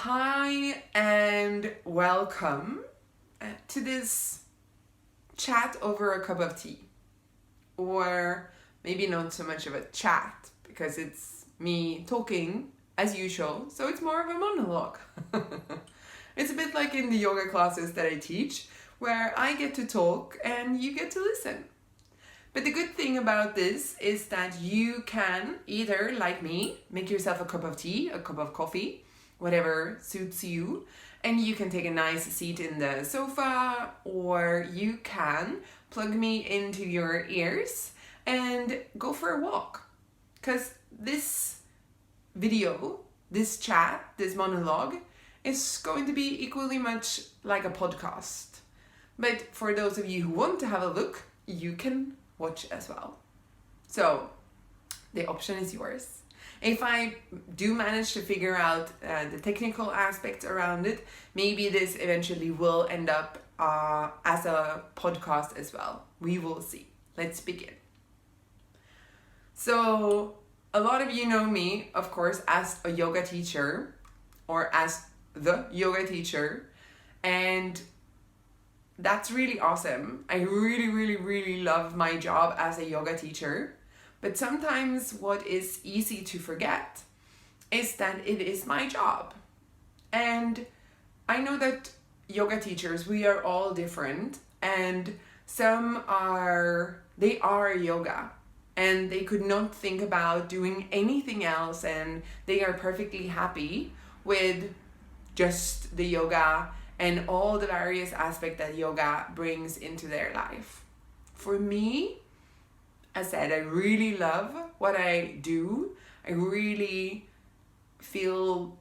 Hi and welcome to this chat over a cup of tea. Or maybe not so much of a chat because it's me talking as usual, so it's more of a monologue. It's a bit like in the yoga classes that I teach, where I get to talk and you get to listen. But the good thing about this is that you can either, like me, make yourself a cup of tea, a cup of coffee, whatever suits you, and you can take a nice seat in the sofa, or you can plug me into your ears and go for a walk. Because this video, this chat, this monologue is going to be equally much like a podcast. But for those of you who want to have a look, you can watch as well. So the option is yours. If I do manage to figure out the technical aspects around it, maybe this eventually will end up as a podcast as well. We will see. Let's begin. So a lot of you know me, of course, as a yoga teacher or as the yoga teacher, and that's really awesome. I really love my job as a yoga teacher. But sometimes what is easy to forget is that it is my job. And I know that yoga teachers, we are all different, and they are yoga and they could not think about doing anything else, and they are perfectly happy with just the yoga and all the various aspects that yoga brings into their life. For me, as I said, I really love what I do. I really feel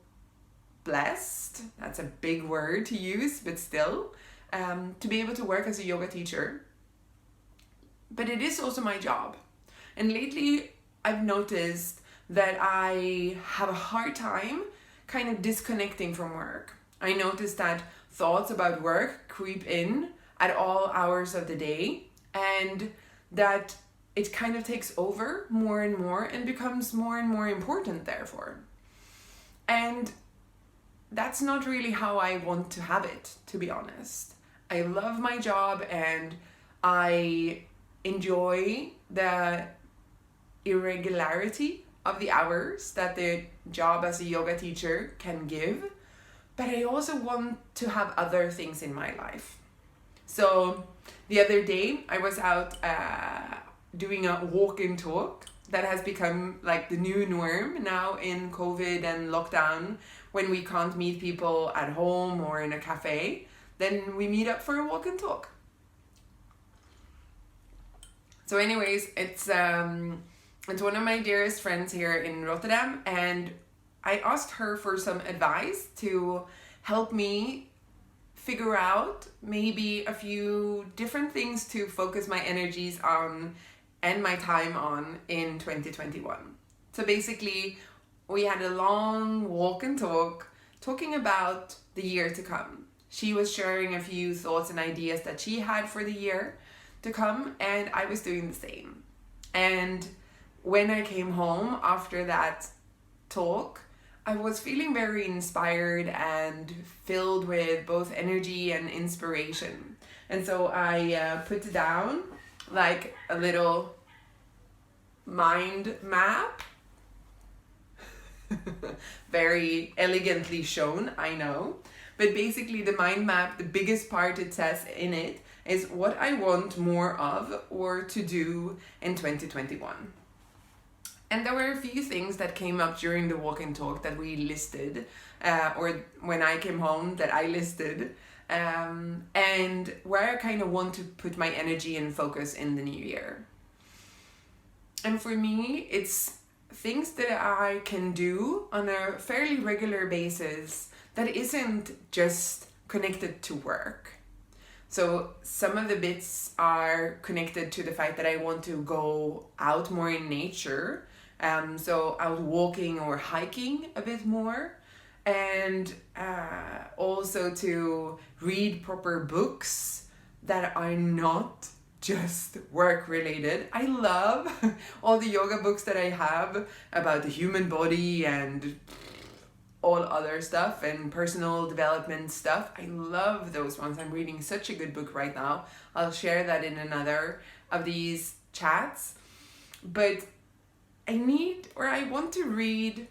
blessed. That's a big word to use, but still, to be able to work as a yoga teacher. But it is also my job. And lately, I've noticed that I have a hard time kind of disconnecting from work. I noticed that thoughts about work creep in at all hours of the day, and that it kind of takes over more and more and becomes more and more important, therefore. And that's not really how I want to have it, to be honest. I love my job and I enjoy the irregularity of the hours that the job as a yoga teacher can give. But I also want to have other things in my life. So the other day I was out doing a walk and talk that has become like the new norm now in COVID and lockdown. When we can't meet people at home or in a cafe, then we meet up for a walk and talk. So anyways, it's one of my dearest friends here in Rotterdam, and I asked her for some advice to help me figure out maybe a few different things to focus my energies on and my time on in 2021. So basically, we had a long walk and talk talking about the year to come. She was sharing a few thoughts and ideas that she had for the year to come, and I was doing the same. And when I came home after that talk, I was feeling very inspired and filled with both energy and inspiration. And so I put down like a little mind map. Very elegantly shown, I know. But basically the mind map, the biggest part it says in it is what I want more of or to do in 2021. And there were a few things that came up during the walk and talk that we listed, or when I came home that I listed, and where I kind of want to put my energy and focus in the new year. And for me, it's things that I can do on a fairly regular basis that isn't just connected to work. So some of the bits are connected to the fact that I want to go out more in nature. So out walking or hiking a bit more, and also to read proper books that are not just work related. I love all the yoga books that I have about the human body and all other stuff and personal development stuff. I love those ones. I'm reading such a good book right now. I'll share that in another of these chats. But I want to read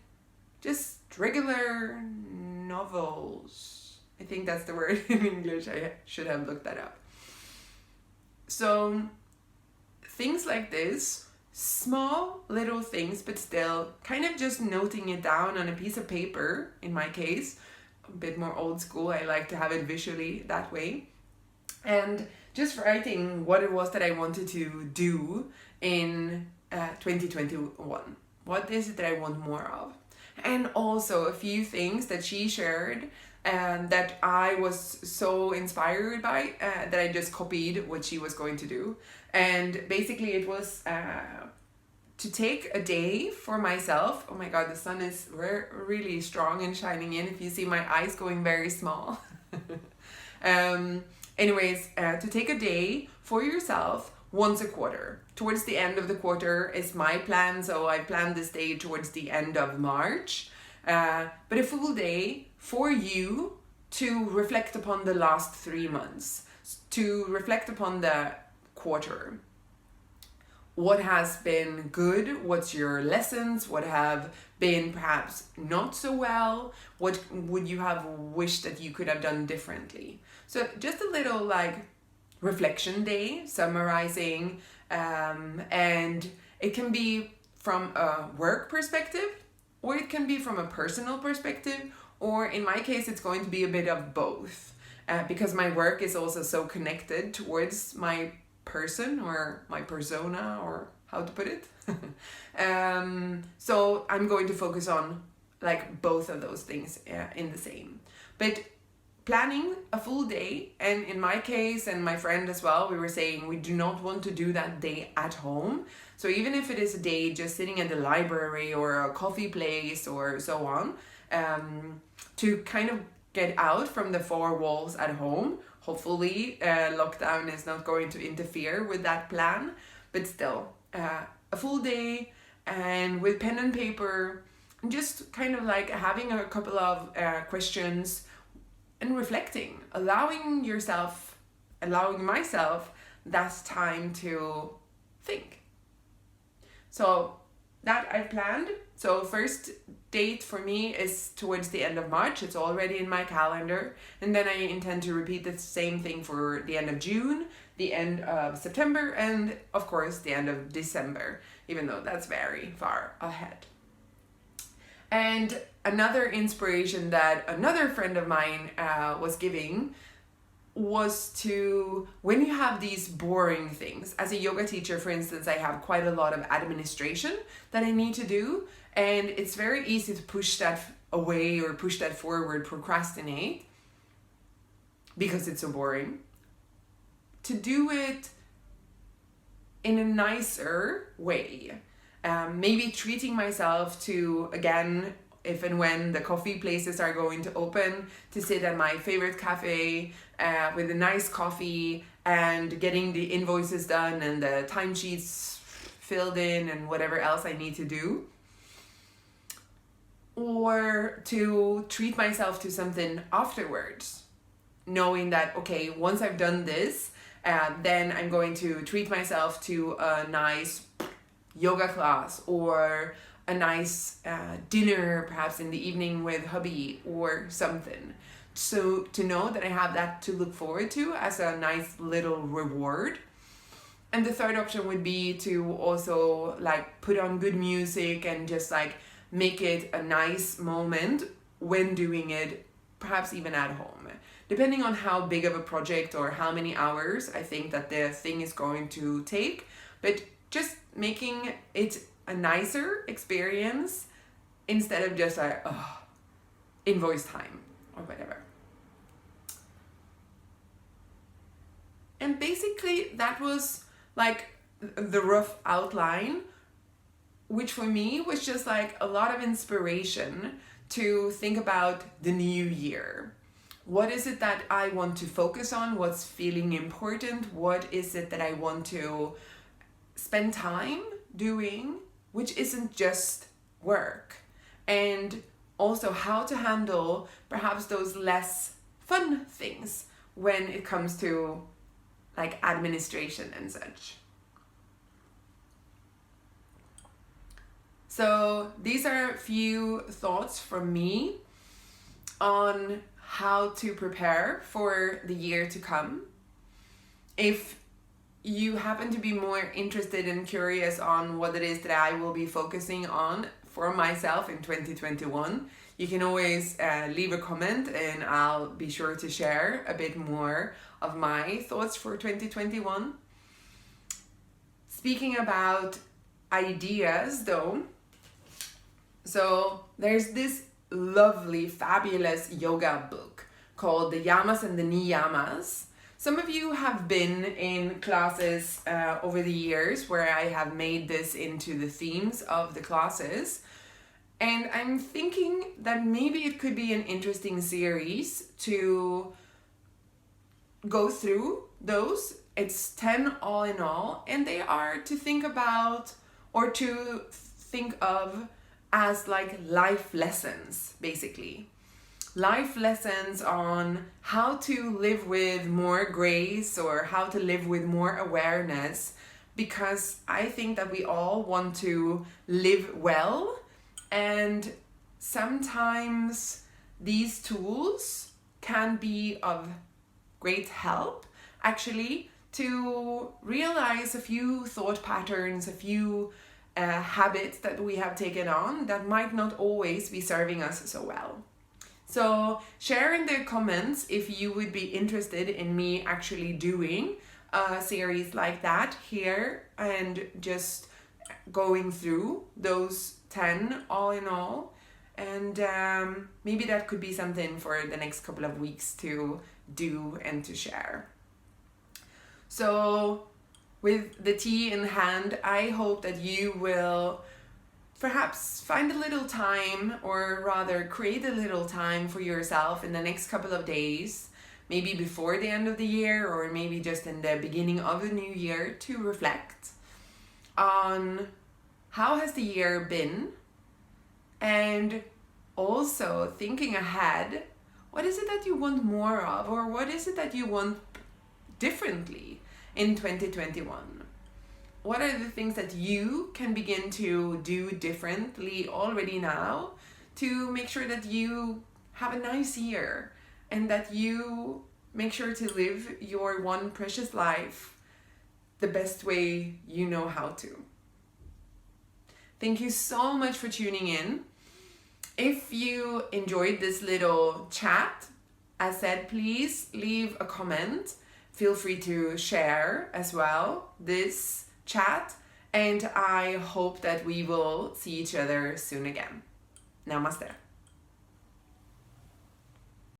just regular novels. I think that's the word in English. I should have looked that up. So things like this, small little things, but still kind of just noting it down on a piece of paper, in my case, a bit more old school. I like to have it visually that way. And just writing what it was that I wanted to do in 2021. What is it that I want more of? And also a few things that she shared that I was so inspired by that I just copied what she was going to do. And basically it was to take a day for myself. Oh my god, the sun is really strong and shining in. If you see my eyes going very small. To take a day for yourself once a quarter. Towards the end of the quarter is my plan, so I planned this day towards the end of March. But a full day for you to reflect upon the last 3 months, to reflect upon the quarter. What has been good? What's your lessons? What have been perhaps not so well? What would you have wished that you could have done differently? So just a little reflection day, summarizing, and it can be from a work perspective, or it can be from a personal perspective, or in my case it's going to be a bit of both, because my work is also so connected towards my person or my persona, or how to put it. So I'm going to focus on both of those things in the same. But planning a full day, and in my case and my friend as well, we were saying we do not want to do that day at home. So even if it is a day just sitting at the library or a coffee place or so on, to kind of get out from the four walls at home. Hopefully lockdown is not going to interfere with that plan, but still a full day and with pen and paper, and just kind of having a couple of questions and reflecting, allowing myself that time to think. So that I've planned. So first date for me is towards the end of March. It's already in my calendar. And then I intend to repeat the same thing for the end of June, the end of September, and of course the end of December, even though that's very far ahead. And another inspiration that another friend of mine was giving was to, when you have these boring things, as a yoga teacher, for instance, I have quite a lot of administration that I need to do, and it's very easy to push that away or push that forward, procrastinate, because it's so boring. To do it in a nicer way, maybe treating myself to, again, if and when the coffee places are going to open, to sit at my favorite cafe with a nice coffee and getting the invoices done and the timesheets filled in and whatever else I need to do. Or to treat myself to something afterwards, knowing that, okay, once I've done this, then I'm going to treat myself to a nice yoga class or a nice dinner, perhaps in the evening with hubby or something. So to know that I have that to look forward to as a nice little reward. And the third option would be to also put on good music and just make it a nice moment when doing it, perhaps even at home. Depending on how big of a project or how many hours I think that the thing is going to take, but just making it a nicer experience instead of just invoice time or whatever. And basically that was the rough outline, which for me was just a lot of inspiration to think about the new year. What is it that I want to focus on? What's feeling important? What is it that I want to spend time doing, which isn't just work? And also how to handle perhaps those less fun things when it comes to like administration and such. So these are a few thoughts from me on how to prepare for the year to come. If you happen to be more interested and curious on what it is that I will be focusing on for myself in 2021, you can always leave a comment and I'll be sure to share a bit more of my thoughts for 2021. Speaking about ideas though, so there's this lovely, fabulous yoga book called The Yamas and the Niyamas. Some of you have been in classes over the years where I have made this into the themes of the classes. And I'm thinking that maybe it could be an interesting series to go through those. It's 10 all in all, and they are to think about or to think of as like life lessons, basically. Life lessons on how to live with more grace or how to live with more awareness, because I think that we all want to live well, and sometimes these tools can be of great help actually to realize a few thought patterns, a few habits that we have taken on that might not always be serving us so well. So share in the comments if you would be interested in me actually doing a series like that here and just going through those 10 all in all. And maybe that could be something for the next couple of weeks to do and to share. So with the tea in hand, I hope that you will perhaps find a little time, or rather create a little time for yourself in the next couple of days, maybe before the end of the year or maybe just in the beginning of the new year, to reflect on how has the year been, and also thinking ahead, what is it that you want more of, or what is it that you want differently in 2021? What are the things that you can begin to do differently already now to make sure that you have a nice year and that you make sure to live your one precious life the best way you know how to? Thank you so much for tuning in. If you enjoyed this little chat, as said, please leave a comment. Feel free to share as well this chat, and I hope that we will see each other soon again. Namaste.